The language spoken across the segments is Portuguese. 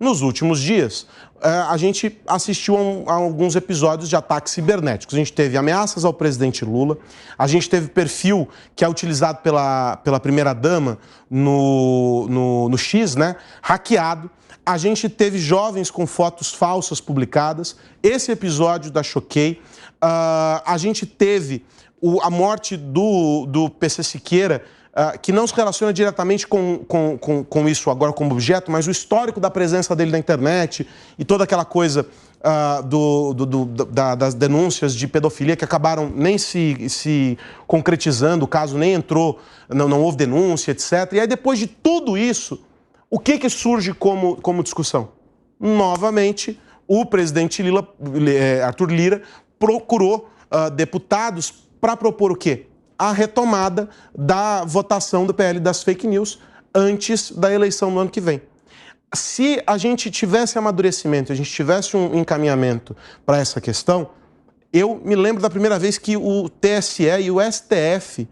nos últimos dias, a gente assistiu a alguns episódios de ataques cibernéticos. A gente teve ameaças ao presidente Lula, a gente teve perfil que é utilizado pela primeira-dama no X, né, hackeado. A gente teve jovens com fotos falsas publicadas. Esse episódio da Choquei. A gente teve a morte do PC Siqueira, que não se relaciona diretamente com isso agora como objeto, mas o histórico da presença dele na internet e toda aquela coisa das denúncias de pedofilia que acabaram nem se concretizando, o caso nem entrou, não houve denúncia, etc. E aí, depois de tudo isso, o que surge como discussão? Novamente, o presidente Arthur Lira procurou deputados para propor o quê? A retomada da votação do PL das fake news antes da eleição do ano que vem. Se a gente tivesse amadurecimento, a gente tivesse um encaminhamento para essa questão, eu me lembro da primeira vez que o TSE e o STF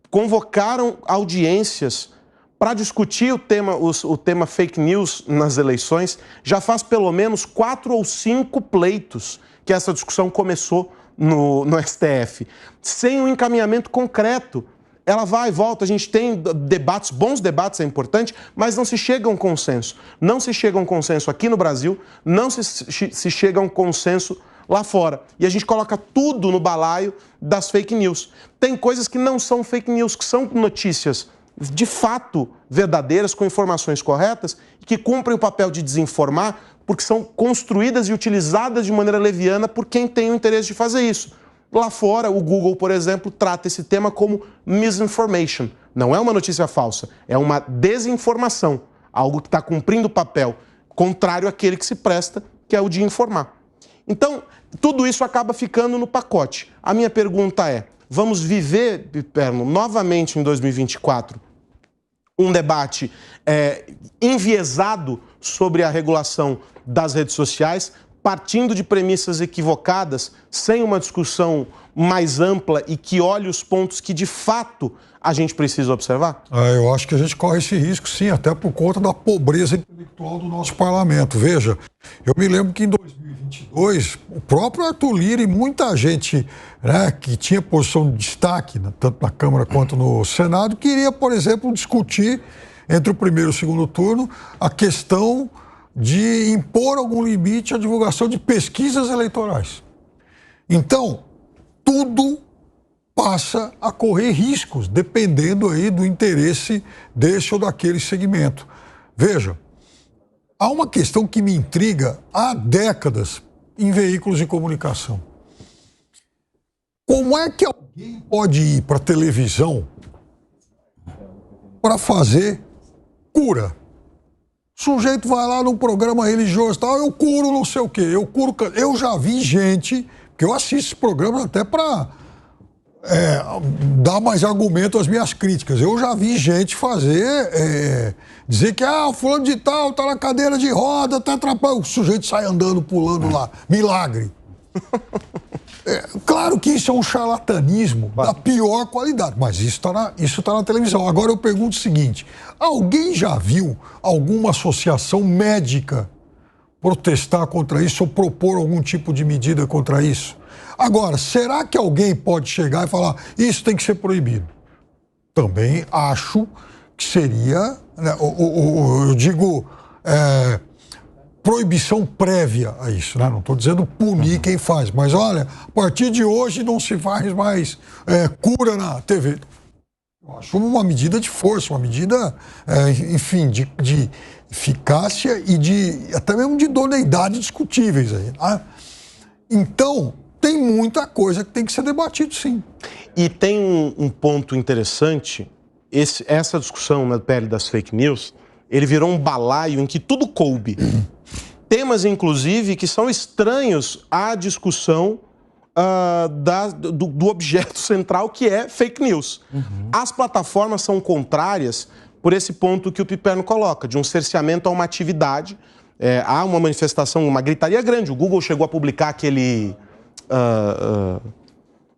convocaram audiências para discutir o tema fake news nas eleições. Já faz pelo menos 4 ou 5 pleitos que essa discussão começou no STF, sem um encaminhamento concreto. Ela vai e volta, a gente tem debates, bons debates, é importante, mas não se chega a um consenso. Não se chega a um consenso aqui no Brasil, não se chega a um consenso lá fora. E a gente coloca tudo no balaio das fake news. Tem coisas que não são fake news, que são notícias de fato verdadeiras, com informações corretas, e que cumprem o papel de desinformar, porque são construídas e utilizadas de maneira leviana por quem tem o interesse de fazer isso. Lá fora, o Google, por exemplo, trata esse tema como misinformation. Não é uma notícia falsa, é uma desinformação, algo que está cumprindo o papel contrário àquele que se presta, que é o de informar. Então, tudo isso acaba ficando no pacote. A minha pergunta é, vamos viver, Piperno, novamente em 2024, um debate enviesado sobre a regulação das redes sociais, partindo de premissas equivocadas, sem uma discussão mais ampla e que olhe os pontos que, de fato, a gente precisa observar? Eu acho que a gente corre esse risco, sim, até por conta da pobreza intelectual do nosso parlamento. Veja, eu me lembro que em 2022, o próprio Arthur Lira e muita gente, né, que tinha posição de destaque, né, tanto na Câmara quanto no Senado, queria, por exemplo, discutir, entre o primeiro e o segundo turno, a questão de impor algum limite à divulgação de pesquisas eleitorais. Então, tudo passa a correr riscos, dependendo aí do interesse desse ou daquele segmento. Veja, há uma questão que me intriga há décadas em veículos de comunicação. Como é que alguém pode ir para a televisão para fazer cura? O sujeito vai lá num programa religioso e tal, eu curo não sei o quê, eu já vi gente, porque eu assisto esse programa até para dar mais argumento às minhas críticas. Eu já vi gente dizer que o fulano de tal tá na cadeira de roda, tá atrapalhando. O sujeito sai andando, pulando lá. Milagre. Claro que isso é um charlatanismo da pior qualidade, mas isso tá na televisão. Agora eu pergunto o seguinte, alguém já viu alguma associação médica protestar contra isso ou propor algum tipo de medida contra isso? Agora, será que alguém pode chegar e falar isso tem que ser proibido? Também acho que seria, né, eu digo, proibição prévia a isso, né? Não estou dizendo punir quem faz, mas olha, a partir de hoje não se faz mais cura na TV. Eu acho uma medida de força, uma medida, enfim, de eficácia e até mesmo de idoneidade discutíveis aí, né? Então, tem muita coisa que tem que ser debatido, sim. E tem um ponto interessante, essa discussão na pele das fake news, ele virou um balaio em que tudo coube. Temas, inclusive, que são estranhos à discussão do objeto central, que é fake news. As plataformas são contrárias por esse ponto que o Piperno coloca, de um cerceamento a uma atividade. Há uma manifestação, uma gritaria grande. O Google chegou a publicar aquele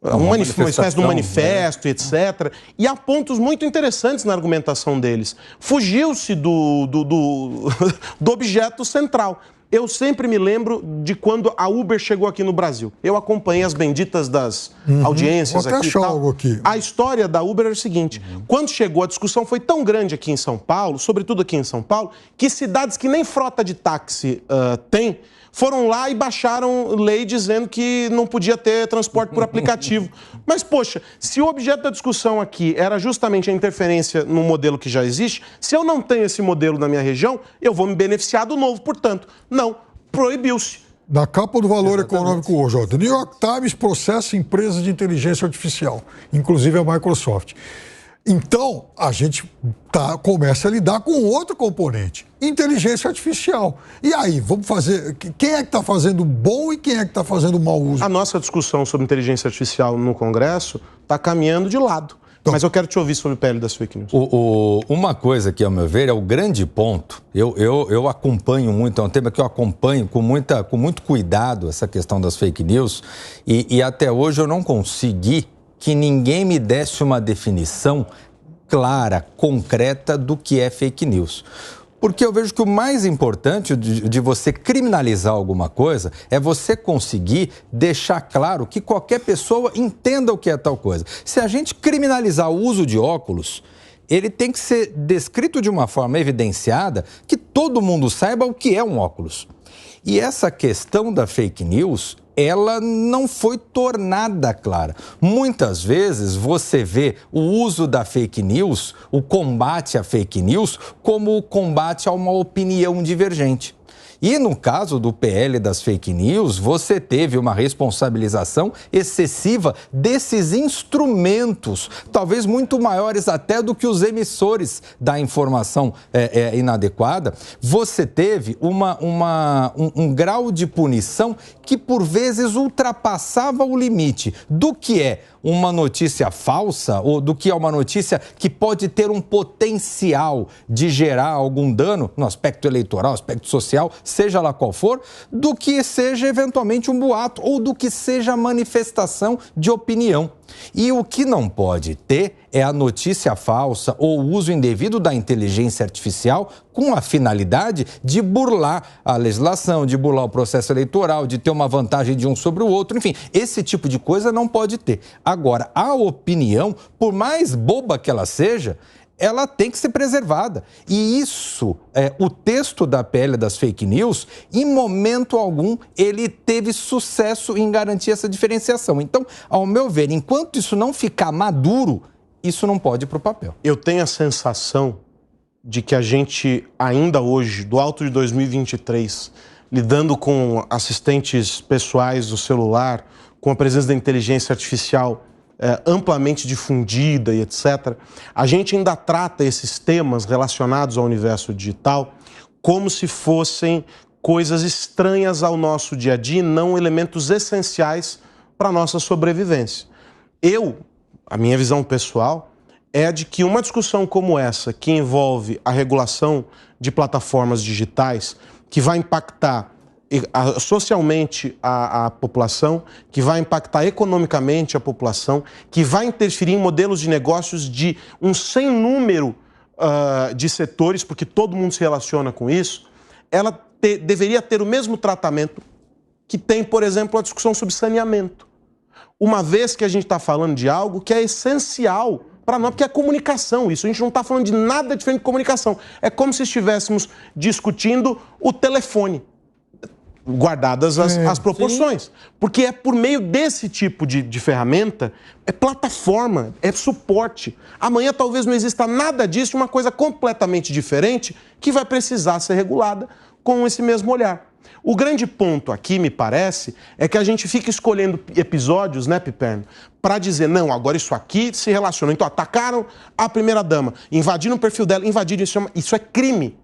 uma espécie de um manifesto, etc. E há pontos muito interessantes na argumentação deles. Fugiu-se do objeto central. Eu sempre me lembro de quando a Uber chegou aqui no Brasil. Eu acompanhei as benditas das audiências aqui e tal. A história da Uber era o seguinte. Quando chegou, a discussão foi tão grande aqui em São Paulo, sobretudo aqui em São Paulo, que cidades que nem frota de táxi têm, foram lá e baixaram lei dizendo que não podia ter transporte por aplicativo. Mas, poxa, se o objeto da discussão aqui era justamente a interferência no modelo que já existe, se eu não tenho esse modelo na minha região, eu vou me beneficiar do novo. Portanto, não, proibiu-se. Na capa do Valor Econômico hoje, ó, The New York Times processa empresas de inteligência artificial, inclusive a Microsoft. Então, a gente começa a lidar com outro componente, inteligência artificial. E aí, vamos fazer... Quem é que está fazendo bom e quem é que está fazendo mau uso? A nossa discussão sobre inteligência artificial no Congresso está caminhando de lado. Então, mas eu quero te ouvir sobre o PL das fake news. Uma coisa que, ao meu ver, é o grande ponto. Eu acompanho muito, é um tema que eu acompanho com muito cuidado, essa questão das fake news. E até hoje eu não consegui que ninguém me desse uma definição clara, concreta do que é fake news. Porque eu vejo que o mais importante de você criminalizar alguma coisa é você conseguir deixar claro que qualquer pessoa entenda o que é tal coisa. Se a gente criminalizar o uso de óculos, ele tem que ser descrito de uma forma evidenciada que todo mundo saiba o que é um óculos. E essa questão da fake news, ela não foi tornada clara. Muitas vezes você vê o uso da fake news, o combate à fake news, como o combate a uma opinião divergente. E no caso do PL das fake news, você teve uma responsabilização excessiva desses instrumentos, talvez muito maiores até do que os emissores da informação inadequada. Você teve um grau de punição que, por vezes, ultrapassava o limite do que é uma notícia falsa ou do que é uma notícia que pode ter um potencial de gerar algum dano no aspecto eleitoral, aspecto social, seja lá qual for, do que seja eventualmente um boato ou do que seja manifestação de opinião. E o que não pode ter é a notícia falsa ou o uso indevido da inteligência artificial com a finalidade de burlar a legislação, de burlar o processo eleitoral, de ter uma vantagem de um sobre o outro. Enfim, esse tipo de coisa não pode ter. Agora, a opinião, por mais boba que ela seja, ela tem que ser preservada. E isso, o texto da PL das fake news, em momento algum, ele teve sucesso em garantir essa diferenciação. Então, ao meu ver, enquanto isso não ficar maduro, isso não pode ir para o papel. Eu tenho a sensação de que a gente, ainda hoje, do alto de 2023, lidando com assistentes pessoais do celular, com a presença da inteligência artificial amplamente difundida e etc., a gente ainda trata esses temas relacionados ao universo digital como se fossem coisas estranhas ao nosso dia a dia e não elementos essenciais para a nossa sobrevivência. A minha visão pessoal é de que uma discussão como essa, que envolve a regulação de plataformas digitais, que vai impactar socialmente a população, que vai impactar economicamente a população, que vai interferir em modelos de negócios de um sem número de setores, porque todo mundo se relaciona com isso, ela deveria ter o mesmo tratamento que tem, por exemplo, a discussão sobre saneamento. Uma vez que a gente está falando de algo que é essencial para nós, porque é comunicação isso. A gente não está falando de nada diferente de comunicação. É como se estivéssemos discutindo o telefone, guardadas as proporções. Sim. Porque é por meio desse tipo de ferramenta, é plataforma, é suporte. Amanhã talvez não exista nada disso, uma coisa completamente diferente que vai precisar ser regulada com esse mesmo olhar. O grande ponto aqui, me parece, é que a gente fica escolhendo episódios, né, Piperno, para dizer, não, agora isso aqui se relaciona. Então, atacaram a primeira-dama, invadiram o perfil dela, invadiram isso é crime.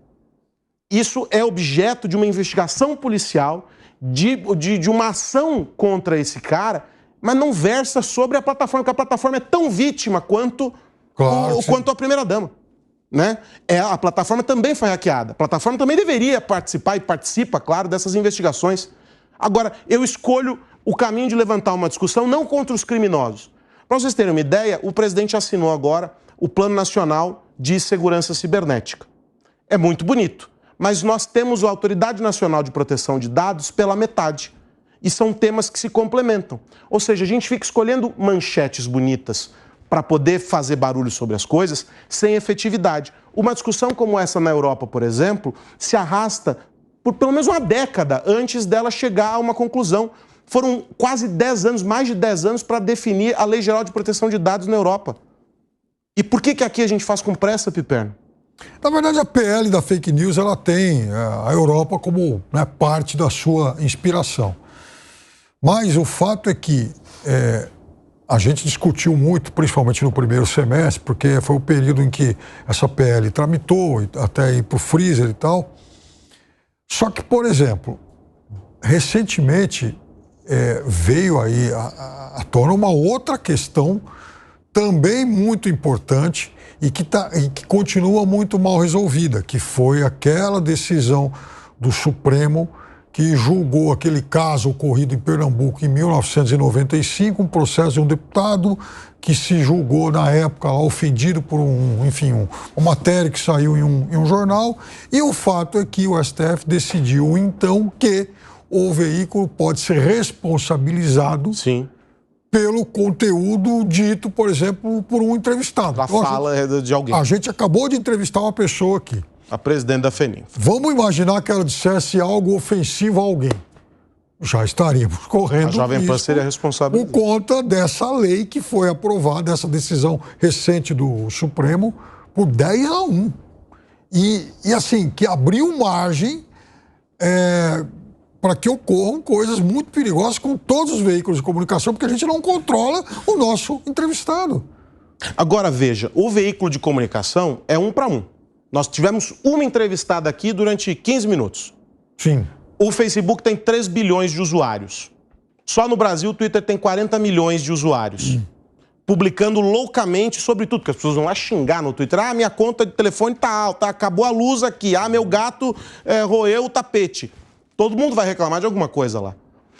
Isso é objeto de uma investigação policial, de uma ação contra esse cara, mas não versa sobre a plataforma, porque a plataforma é tão vítima quanto a primeira-dama. Né? A plataforma também foi hackeada. A plataforma também deveria participar e participa, claro, dessas investigações. Agora, eu escolho o caminho de levantar uma discussão não contra os criminosos. Para vocês terem uma ideia, o presidente assinou agora o Plano Nacional de Segurança Cibernética. É muito bonito, mas nós temos a Autoridade Nacional de Proteção de Dados pela metade. E são temas que se complementam. Ou seja, a gente fica escolhendo manchetes bonitas para poder fazer barulho sobre as coisas sem efetividade. Uma discussão como essa na Europa, por exemplo, se arrasta por pelo menos uma década antes dela chegar a uma conclusão. Foram quase 10 anos, mais de 10 anos, para definir a Lei Geral de Proteção de Dados na Europa. E por que aqui a gente faz com pressa, Piperno? Na verdade, a PL da fake news, ela tem a Europa como, né, parte da sua inspiração. Mas o fato é que a gente discutiu muito, principalmente no primeiro semestre, porque foi o período em que essa PL tramitou, até ir para o freezer e tal. Só que, por exemplo, recentemente veio aí à tona uma outra questão também muito importante e que continua muito mal resolvida, que foi aquela decisão do Supremo que julgou aquele caso ocorrido em Pernambuco em 1995, um processo de um deputado que se julgou na época lá ofendido por uma matéria que saiu em um jornal, e o fato é que o STF decidiu então que o veículo pode ser responsabilizado. Sim. Pelo conteúdo dito, por exemplo, por um entrevistado. A fala de alguém. A gente acabou de entrevistar uma pessoa aqui. A presidente da FENIM. Vamos imaginar que ela dissesse algo ofensivo a alguém. Já estaríamos correndo a Jovem Pan seria responsável por conta dessa lei que foi aprovada, essa decisão recente do Supremo, por 10-1. E assim, que abriu margem para que ocorram coisas muito perigosas com todos os veículos de comunicação, porque a gente não controla o nosso entrevistado. Agora, veja, o veículo de comunicação é 1 para 1. Nós tivemos uma entrevistada aqui durante 15 minutos. Sim. O Facebook tem 3 bilhões de usuários. Só no Brasil, o Twitter tem 40 milhões de usuários. Publicando loucamente sobre tudo, porque as pessoas vão lá xingar no Twitter. Ah, minha conta de telefone tá alta, acabou a luz aqui. Ah, meu gato roeu o tapete. Todo mundo vai reclamar de alguma coisa lá.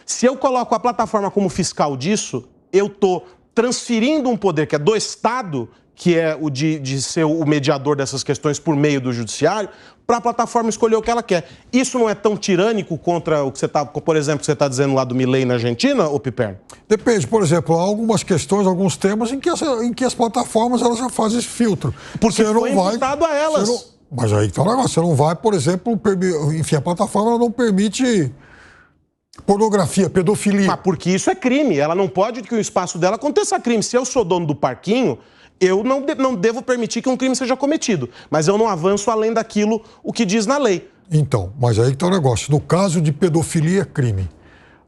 Se eu coloco a plataforma como fiscal disso, eu estou transferindo um poder que é do Estado, que é o de ser o mediador dessas questões por meio do judiciário, para a plataforma escolher o que ela quer. Isso não é tão tirânico contra o que você está, por exemplo, que você está dizendo lá do Milei na Argentina, ô Piperno? Depende, por exemplo, há algumas questões, alguns temas em que as plataformas elas já fazem esse filtro. Porque foi imputado a elas. Mas aí está o negócio, você não vai, por exemplo, enfim, a plataforma não permite pornografia, pedofilia. Mas porque isso é crime, ela não pode que o espaço dela aconteça crime. Se eu sou dono do parquinho, eu não devo permitir que um crime seja cometido, mas eu não avanço além daquilo o que diz na lei. Então, mas aí está o negócio. No caso de pedofilia, é crime.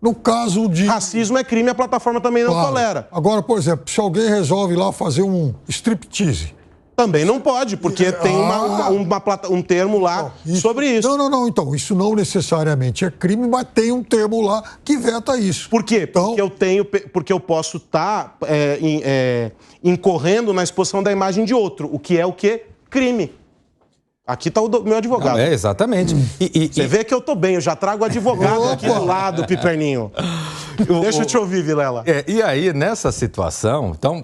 No caso de... Racismo é crime, a plataforma também não tolera. Agora, por exemplo, se alguém resolve lá fazer um striptease... Também não pode, porque tem um termo lá sobre isso. Não. Então, isso não necessariamente é crime, mas tem um termo lá que veta isso. Por quê? Então, porque eu posso estar incorrendo na exposição da imagem de outro, o que é o quê? Crime. Aqui está o meu advogado. Exatamente. Você vê que eu estou bem, eu já trago o advogado aqui do lado, Piperninho. Deixa eu te ouvir, Vilela. E aí, nessa situação, então...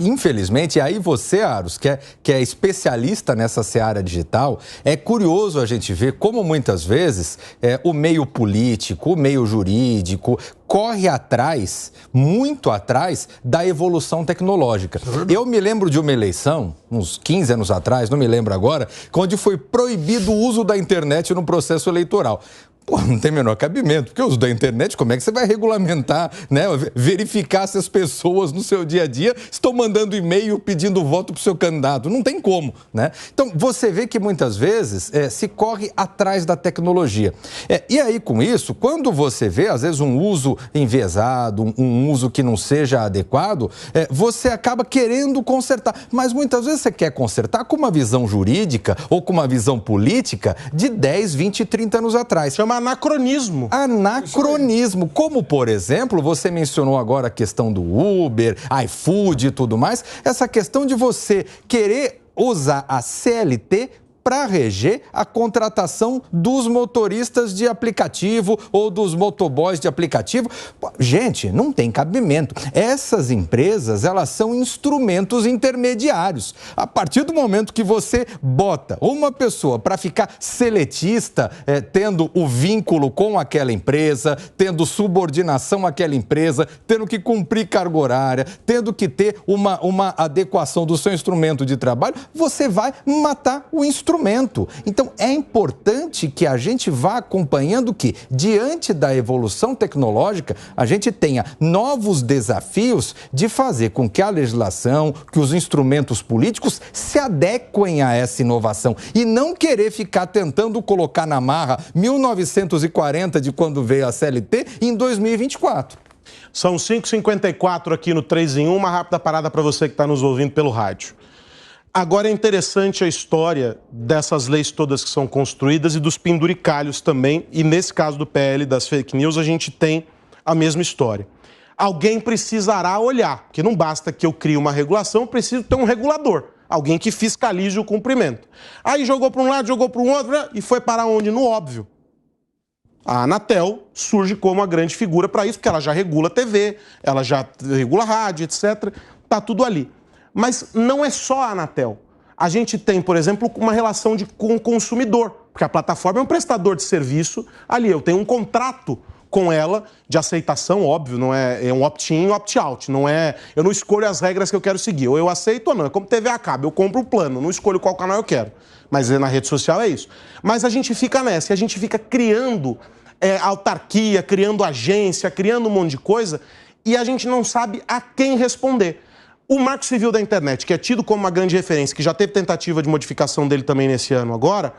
Infelizmente, aí você, Aros, que é especialista nessa seara digital, é curioso a gente ver como muitas vezes o meio político, o meio jurídico, corre atrás, muito atrás, da evolução tecnológica. Eu me lembro de uma eleição, uns 15 anos atrás, não me lembro agora, onde foi proibido o uso da internet no processo eleitoral. Pô, não tem o menor cabimento, porque o uso da internet, como é que você vai regulamentar, né? Verificar se as pessoas no seu dia a dia estão mandando e-mail pedindo voto para o seu candidato? Não tem como, né? Então, você vê que muitas vezes se corre atrás da tecnologia. E aí, com isso, quando você vê, às vezes, um uso enviesado, um uso que não seja adequado, você acaba querendo consertar. Mas muitas vezes você quer consertar com uma visão jurídica ou com uma visão política de 10, 20, 30 anos atrás. Chama anacronismo. Anacronismo. Como, por exemplo, você mencionou agora a questão do Uber, iFood e tudo mais. Essa questão de você querer usar a CLT para reger a contratação dos motoristas de aplicativo ou dos motoboys de aplicativo. Gente, não tem cabimento. Essas empresas, elas são instrumentos intermediários. A partir do momento que você bota uma pessoa para ficar seletista, tendo o vínculo com aquela empresa, tendo subordinação àquela empresa, tendo que cumprir carga horária, tendo que ter uma adequação do seu instrumento de trabalho, você vai matar o instrumento. Então, é importante que a gente vá acompanhando que, diante da evolução tecnológica, a gente tenha novos desafios de fazer com que a legislação, que os instrumentos políticos se adequem a essa inovação e não querer ficar tentando colocar na marra 1940, de quando veio a CLT, em 2024. São 5h54 aqui no 3 em 1, uma rápida parada para você que está nos ouvindo pelo rádio. Agora é interessante a história dessas leis todas que são construídas e dos penduricalhos também, e nesse caso do PL das fake news a gente tem a mesma história. Alguém precisará olhar, porque não basta que eu crie uma regulação, eu preciso ter um regulador, alguém que fiscalize o cumprimento. Aí jogou para um lado, jogou para o outro e foi para onde? No óbvio. A Anatel surge como uma grande figura para isso, porque ela já regula TV, ela já regula rádio, etc. Está tudo ali. Mas não é só a Anatel. A gente tem, por exemplo, uma relação com o consumidor, porque a plataforma é um prestador de serviço. Ali eu tenho um contrato com ela de aceitação, óbvio, não é um opt-in e opt-out. Eu não escolho as regras que eu quero seguir. Ou eu aceito ou não. É como TV a cabo, eu compro o plano, não escolho qual canal eu quero. Mas na rede social é isso. Mas a gente fica nessa, e a gente fica criando autarquia, criando agência, criando um monte de coisa, e a gente não sabe a quem responder. O Marco Civil da Internet, que é tido como uma grande referência, que já teve tentativa de modificação dele também nesse ano agora,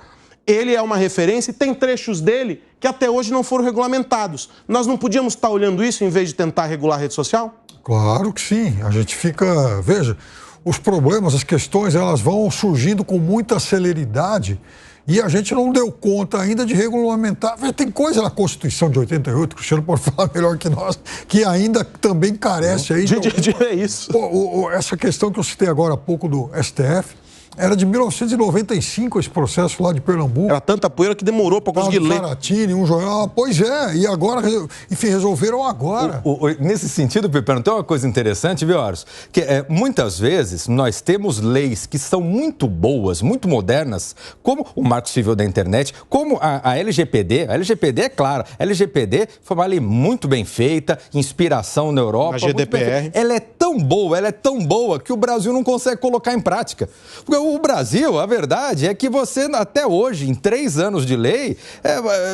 ele é uma referência e tem trechos dele que até hoje não foram regulamentados. Nós não podíamos estar olhando isso em vez de tentar regular a rede social? Claro que sim. A gente fica... Veja, os problemas, as questões, elas vão surgindo com muita celeridade e a gente não deu conta ainda de regulamentar. Tem coisa na Constituição de 88, que o Cristiano pode falar melhor que nós, que ainda também carece aí. É isso. Essa questão que eu citei agora há pouco do STF, era de 1995 esse processo lá de Pernambuco. Era tanta poeira que demorou para conseguir ler. Zaratini, um jornal. Pois é, e agora, enfim, resolveram agora. Nesse sentido, Pepe, tem uma coisa interessante, viu, Aros? Que muitas vezes nós temos leis que são muito boas, muito modernas, como o Marco Civil da Internet, como a LGPD. A LGPD é clara. A LGPD foi uma lei muito bem feita, inspiração na Europa. A GDPR. Ela é tão boa que o Brasil não consegue colocar em prática. Porque o Brasil, a verdade é que você, até hoje, em 3 anos de lei,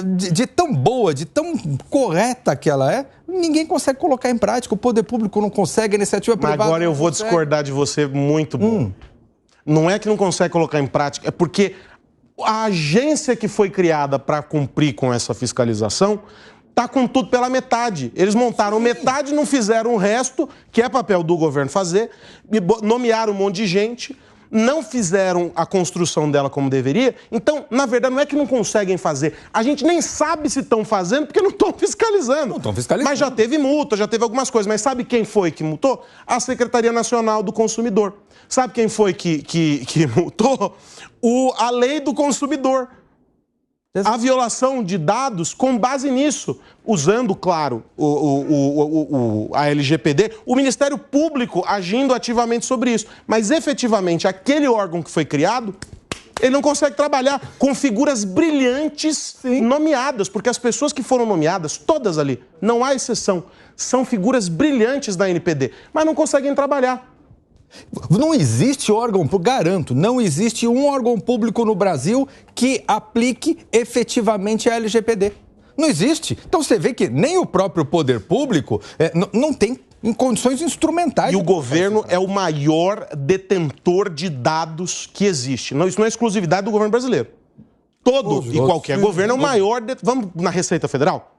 de tão boa, de tão correta que ela é, ninguém consegue colocar em prática. O poder público não consegue, a iniciativa privada. Agora eu vou discordar de você muito bom. Não é que não consegue colocar em prática, é porque a agência que foi criada para cumprir com essa fiscalização está com tudo pela metade. Eles montaram metade, não fizeram o resto, que é papel do governo fazer, nomearam um monte de gente, não fizeram a construção dela como deveria. Então, na verdade, não é que não conseguem fazer. A gente nem sabe se estão fazendo porque não estão fiscalizando. Não estão fiscalizando. Mas já teve multa, já teve algumas coisas. Mas sabe quem foi que multou? A Secretaria Nacional do Consumidor. Sabe quem foi que multou? A Lei do Consumidor. A violação de dados com base nisso, usando, claro, a LGPD, o Ministério Público agindo ativamente sobre isso. Mas, efetivamente, aquele órgão que foi criado, ele não consegue trabalhar com figuras brilhantes nomeadas, porque as pessoas que foram nomeadas, todas ali, não há exceção, são figuras brilhantes da NPD, mas não conseguem trabalhar. Não existe órgão, garanto, não existe um órgão público no Brasil que aplique efetivamente a LGPD. Não existe. Então você vê que nem o próprio poder público não tem em condições instrumentais. E o governo é o maior detentor de dados que existe. Não, isso não é exclusividade do governo brasileiro. Todo e qualquer governo é o maior... Vamos na Receita Federal?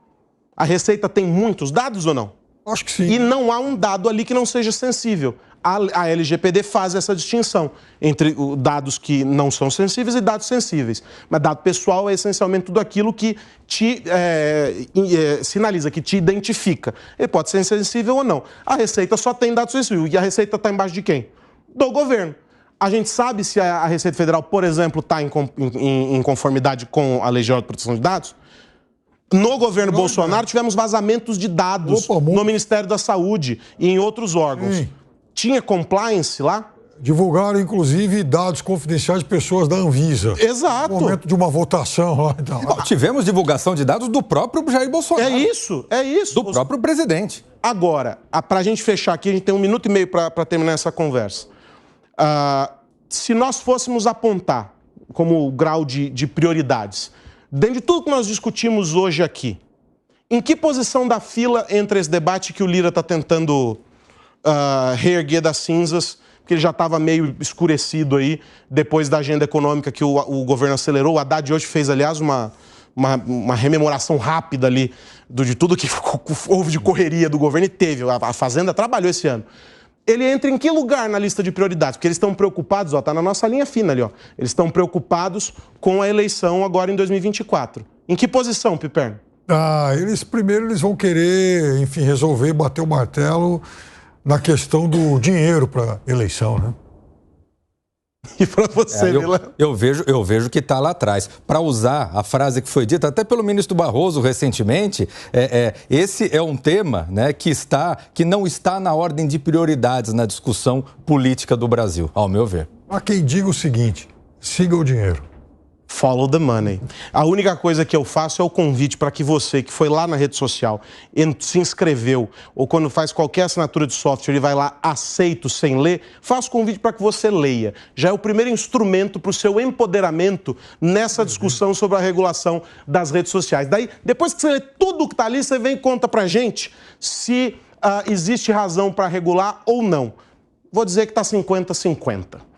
A Receita tem muitos dados ou não? Acho que sim. E não há um dado ali que não seja sensível. A LGPD faz essa distinção entre dados que não são sensíveis e dados sensíveis. Mas dado pessoal é essencialmente tudo aquilo que te sinaliza, que te identifica. Ele pode ser sensível ou não. A Receita só tem dados sensíveis. E a Receita está embaixo de quem? Do governo. A gente sabe se a Receita Federal, por exemplo, está em conformidade com a Lei Geral de Proteção de Dados? No governo Bolsonaro, tivemos vazamentos de dados no Ministério da Saúde e em outros órgãos. Sim. Tinha compliance lá? Divulgaram, inclusive, dados confidenciais de pessoas da Anvisa. Exato. No momento de uma votação lá. Então, Tivemos divulgação de dados do próprio Jair Bolsonaro. É isso. Do próprio presidente. Agora, para a gente fechar aqui, a gente tem 1 minuto e meio para terminar essa conversa. Se nós fôssemos apontar como grau de prioridades, dentro de tudo que nós discutimos hoje aqui, em que posição da fila entra esse debate que o Lira está tentando reerguer das cinzas, porque ele já estava meio escurecido aí, depois da agenda econômica que o governo acelerou? O Haddad hoje fez, aliás, uma rememoração rápida ali de tudo que houve de correria do governo, e teve. A Fazenda trabalhou esse ano. Ele entra em que lugar na lista de prioridades? Porque eles estão preocupados, está na nossa linha fina ali, eles estão preocupados com a eleição agora em 2024. Em que posição, Piperno? Primeiro eles vão querer, enfim, resolver, bater o martelo na questão do dinheiro para eleição, né? E para você, eu vejo que está lá atrás. Para usar a frase que foi dita até pelo ministro Barroso recentemente, esse é um tema, né, que não está na ordem de prioridades na discussão política do Brasil, ao meu ver. Há quem diga o seguinte: siga o dinheiro. Follow the money. A única coisa que eu faço é o convite para que você, que foi lá na rede social, se inscreveu, ou quando faz qualquer assinatura de software e vai lá, aceito sem ler, faço o convite para que você leia. Já é o primeiro instrumento para o seu empoderamento nessa discussão sobre a regulação das redes sociais. Daí, depois que você lê tudo o que está ali, você vem e conta para a gente se existe razão para regular ou não. Vou dizer que está 50-50.